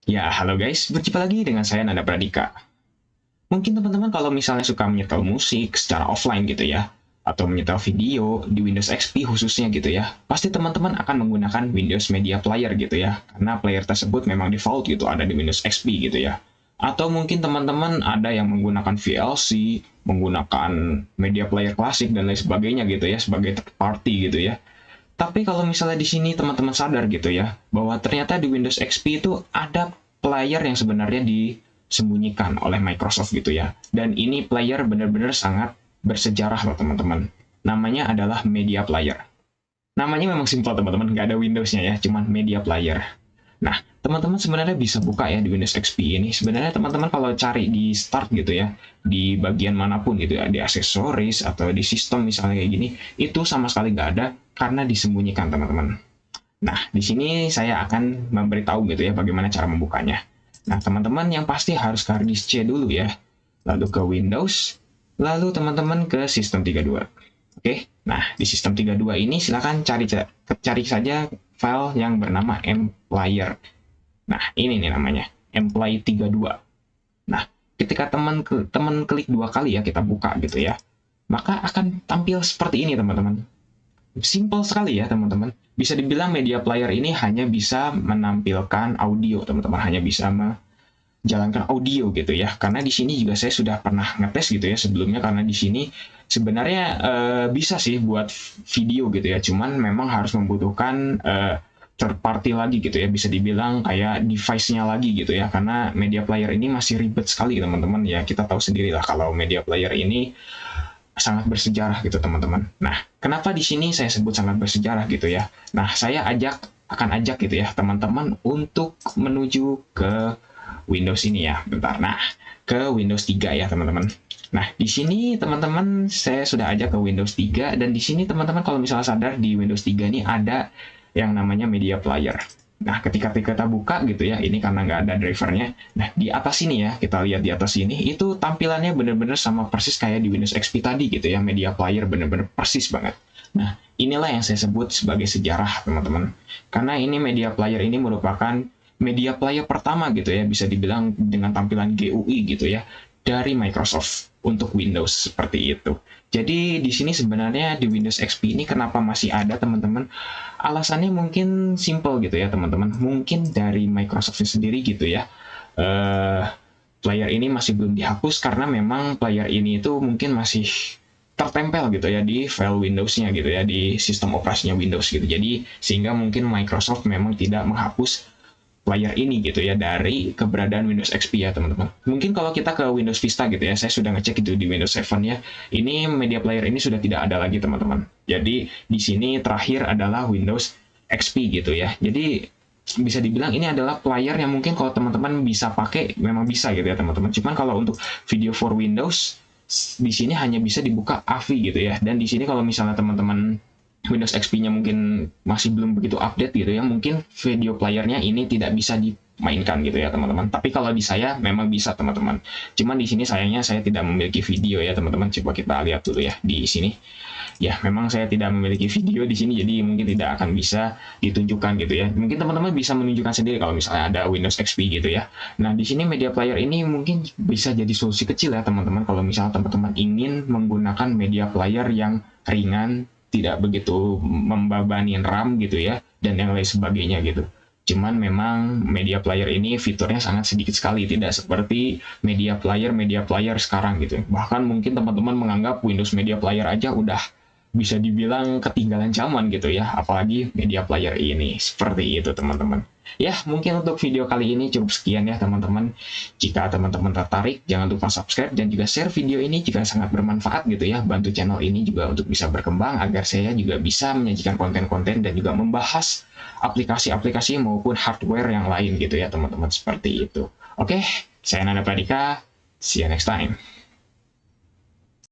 Ya, halo guys, berjumpa lagi dengan saya Nanda Pradika. Mungkin teman-teman kalau misalnya suka menyetel musik secara offline gitu ya, atau menyetel video di Windows XP khususnya gitu ya, pasti teman-teman akan menggunakan Windows Media Player gitu ya, karena player tersebut memang default gitu ada di Windows XP gitu ya. Atau mungkin teman-teman ada yang menggunakan VLC, menggunakan Media Player klasik dan lain sebagainya gitu ya, sebagai third party gitu ya. Tapi kalau misalnya di sini teman-teman sadar gitu ya, bahwa ternyata di Windows XP itu ada player yang sebenarnya disembunyikan oleh Microsoft gitu ya. Dan ini player benar-benar sangat bersejarah loh teman-teman. Namanya adalah Media Player. Namanya memang simpel teman-teman, nggak ada Windows-nya ya, cuman Media Player. Nah, teman-teman sebenarnya bisa buka ya di Windows XP ini. Sebenarnya teman-teman kalau cari di start gitu ya, di bagian manapun gitu ya, di aksesoris atau di sistem misalnya kayak gini, itu sama sekali nggak ada karena disembunyikan teman-teman. Nah, di sini saya akan memberitahu gitu ya bagaimana cara membukanya. Nah, teman-teman yang pasti harus ke harddisk C dulu ya, lalu ke Windows, lalu teman-teman ke sistem 32. Oke, nah di sistem 32 ini silakan cari saja file yang bernama mplayer. Nah, ini nih namanya, mplay 32. Nah, ketika teman klik dua kali ya kita buka gitu ya, maka akan tampil seperti ini teman-teman. Simple sekali ya teman-teman. Bisa dibilang media player ini hanya bisa menampilkan audio teman-teman, hanya bisa jalankan audio gitu ya. Karena di sini juga saya sudah pernah ngetes gitu ya sebelumnya, karena di sini sebenarnya bisa sih buat video gitu ya. Cuman memang harus membutuhkan third party lagi gitu ya, bisa dibilang kayak device-nya lagi gitu ya. Karena media player ini masih ribet sekali teman-teman ya. Kita tahu sendiri lah kalau media player ini sangat bersejarah gitu teman-teman. Nah, kenapa di sini saya sebut sangat bersejarah gitu ya? Nah, saya akan ajak gitu ya teman-teman untuk menuju ke Windows ini ya, bentar. Nah, ke Windows 3 ya, teman-teman. Nah, di sini teman-teman saya sudah ajak ke Windows 3 dan di sini teman-teman kalau misalnya sadar di Windows 3 ini ada yang namanya Media Player. Nah, ketika kita buka gitu ya, ini karena nggak ada drivernya. Nah, di atas ini ya, kita lihat di atas ini, itu tampilannya benar-benar sama persis kayak di Windows XP tadi gitu ya, Media Player benar-benar persis banget. Nah, inilah yang saya sebut sebagai sejarah, teman-teman. Karena ini Media Player ini merupakan media player pertama gitu ya, bisa dibilang dengan tampilan GUI gitu ya, dari Microsoft untuk Windows seperti itu. Jadi di sini sebenarnya di Windows XP ini kenapa masih ada teman-teman? Alasannya mungkin simple gitu ya teman-teman. Mungkin dari Microsoft sendiri gitu ya. Player ini masih belum dihapus karena memang player ini itu mungkin masih tertempel gitu ya di file Windows-nya gitu ya, di sistem operasinya Windows gitu. Jadi sehingga mungkin Microsoft memang tidak menghapus player ini gitu ya dari keberadaan Windows XP ya teman-teman. Mungkin kalau kita ke Windows Vista gitu ya, saya sudah ngecek itu di Windows 7 ya. Ini media player ini sudah tidak ada lagi teman-teman. Jadi di sini terakhir adalah Windows XP gitu ya. Jadi bisa dibilang ini adalah player yang mungkin kalau teman-teman bisa pakai memang bisa gitu ya teman-teman. Cuman kalau untuk video for Windows di sini hanya bisa dibuka AVI gitu ya. Dan di sini kalau misalnya teman-teman Windows XP-nya mungkin masih belum begitu update gitu ya, mungkin video playernya ini tidak bisa dimainkan gitu ya teman-teman. Tapi kalau di saya memang bisa teman-teman. Cuman di sini sayangnya saya tidak memiliki video ya teman-teman. Coba kita lihat dulu ya di sini. Ya, memang saya tidak memiliki video di sini, jadi mungkin tidak akan bisa ditunjukkan gitu ya. Mungkin teman-teman bisa menunjukkan sendiri kalau misalnya ada Windows XP gitu ya. Nah, di sini media player ini mungkin bisa jadi solusi kecil ya teman-teman kalau misalnya teman-teman ingin menggunakan media player yang ringan, tidak begitu membebani RAM gitu ya, dan yang lain sebagainya gitu. Cuman memang media player ini fiturnya sangat sedikit sekali, tidak seperti media player sekarang gitu. Bahkan mungkin teman-teman menganggap Windows Media Player aja udah bisa dibilang ketinggalan zaman gitu ya, apalagi media player ini. Seperti itu teman-teman. Ya, mungkin untuk video kali ini cukup sekian ya teman-teman. Jika teman-teman tertarik, jangan lupa subscribe dan juga share video ini jika sangat bermanfaat gitu ya. Bantu channel ini juga untuk bisa berkembang agar saya juga bisa menyajikan konten-konten dan juga membahas aplikasi-aplikasi maupun hardware yang lain gitu ya teman-teman. Seperti itu. Oke, saya Nanda Pradika. See you next time.